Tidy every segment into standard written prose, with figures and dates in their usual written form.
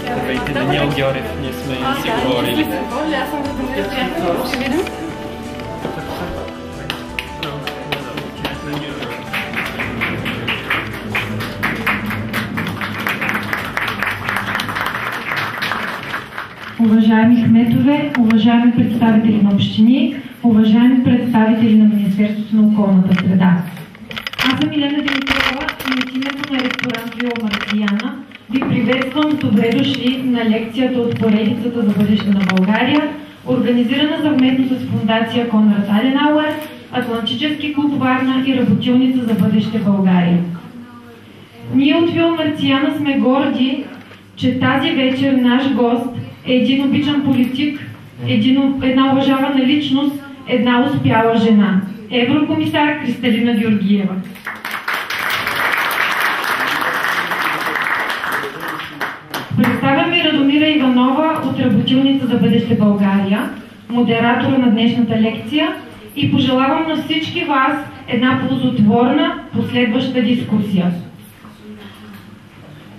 Здравейте, Даниел Георгиев, ние сме си говорили. Аз съм Радомира, приятно, ще видим. Уважаеми кметове, уважаеми представители на общини, уважаеми представители на Министерството на околната среда. Аз съм Елена Димитрова и от името на ресторант Вио Марсияна ви приветствам с добре дошли на лекцията от поредицата за бъдеще на България, организирана съвместно с фондация Конрад Аденауер, Атлантически клуб Варна и Работилница за бъдеще България. Ние от Вио Марсияна сме горди, че тази вечер наш гост е един обичан политик, една уважавана личност, една успяла жена. Еврокомисар Кристалина Георгиева. Представяме Радомира Иванова от Работилница за бъдеще България, модератора на днешната лекция, и пожелавам на всички вас една ползотворна последваща дискусия.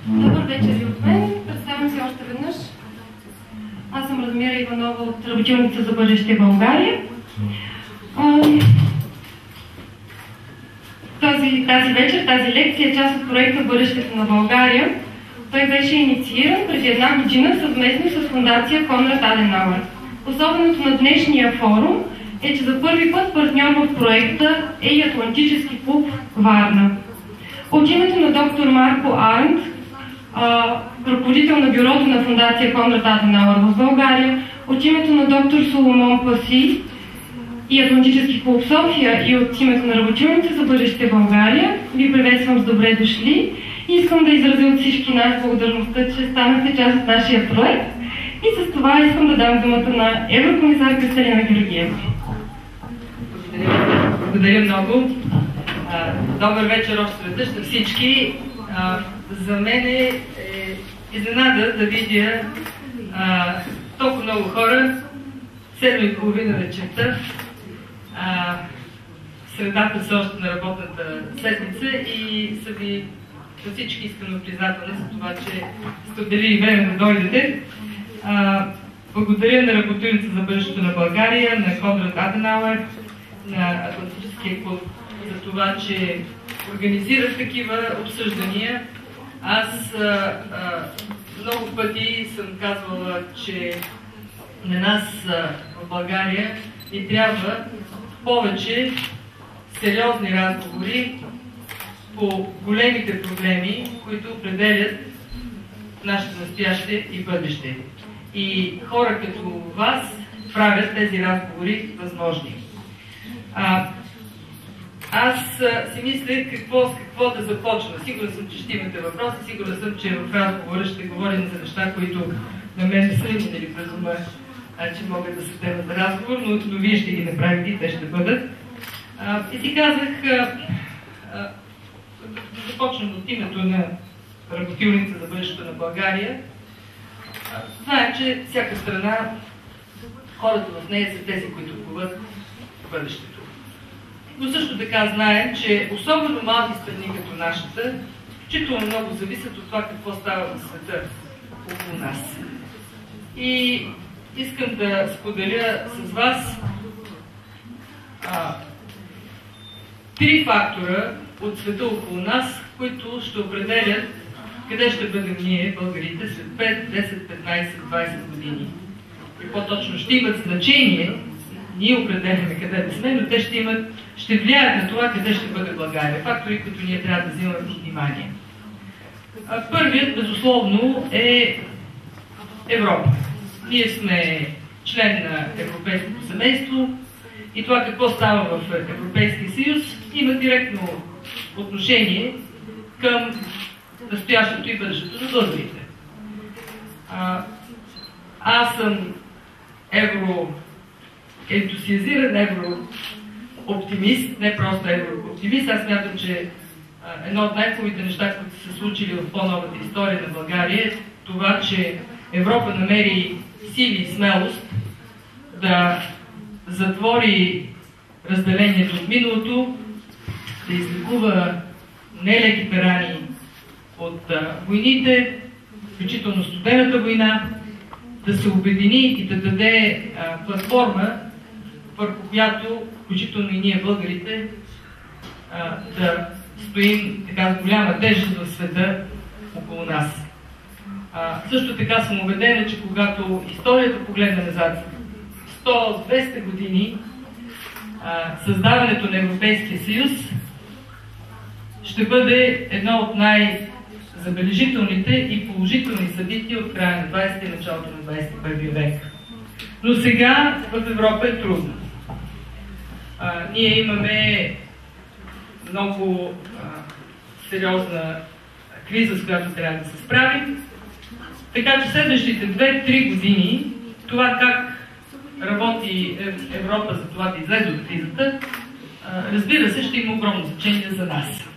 Добър вечер и от мен. Представям се още веднъж. Аз съм Радомира Иванова от Работилница за бъдеще България. Тази вечер, тази лекция е част от проекта Бъдещето на България. Той беше иницииран преди една година съвместно с фондация Конрад Аденауер. Особеното на днешния форум е, че за първи път партньор в проекта е и Атлантически клуб Варна. От името на доктор Марко Арнт, ръководител на бюрото на фондация Конрад Аденауер в България, от името на доктор Соломон Паси и Атлантически клуб София и от името на Работилница за бъдеще България, ви приветствам с добре дошли и искам да изразя от всички нас благодарността, че станахте част от нашия проект, и с това искам да дам думата на еврокомисар Кристалина Георгиева. Благодаря много. Добър вечер още веднъж на всички. За мен е изненада да видя толкова много хора 7:30 вечерта, средата все още на работната седмица, и са ви за всички искрено признателна за това, че сте отделили време да дойдете. Благодаря на Работилница за бъдещето на България, на Конрад Аденауер, на Атлантическия клуб за това, че организирах такива обсъждания. Аз много пъти съм казвала, че на нас в България ни трябва повече сериозни разговори по големите проблеми, които определят нашето настояще и бъдеще. И хора като вас правят тези разговори възможни. Аз си мисля с какво да започна. Сигурна съм, че ще имате въпроси, сигурна съм, че в разговора ще говорим за неща, които на мен не са минали през ума, че могат да са тема за разговор, но вие ще ги направите и те ще бъдат. И си казах, да започнем от името на Работилница за бъдещето на България. Знаем, че всяка страна, хората в нея са тези, които коват бъдещето. Но също така знаем, че особено малки страни като нашата, изключително много зависят от това какво става в света около нас. И искам да споделя с вас 3 фактора от света около нас, които ще определят къде ще бъдем ние, българите, след 5, 10, 15, 20 години. И по-точно ще имат значение, ние определяме къде да сме, но те ще влияят на това къде ще бъде България. Фактори, които ние трябва да взимаме под внимание. Първият, безусловно, е Европа. Ние сме член на Европейското семейство и това какво става в Европейския съюз има директно отношение към настоящето и бъдещето на българите. Аз съм евроентусиазиран, еврооптимист, не просто еврооптимист. Аз смятам, че едно от най-хубавите неща, които са се случили в по-новата история на България, е това, че Европа намери сили и смелост да затвори разделението от миналото, да излекува нелеките рани от войните, включително студената война, да се обедини и да даде платформа, върху която, включително и ние българите, да стоим така с голяма тежест в света около нас. Също така съм убедена, че когато историята погледне назад 100-200 години, създаването на Европейския съюз ще бъде едно от най-забележителните и положителни събития от края на 20 и началото на 21 век. Но сега в Европа е трудно. Ние имаме много сериозна криза, с която трябва да се справим. Така че следващите 2-3 години това как работи Европа за това да излезе от кризата, разбира се, ще има огромно значение за нас.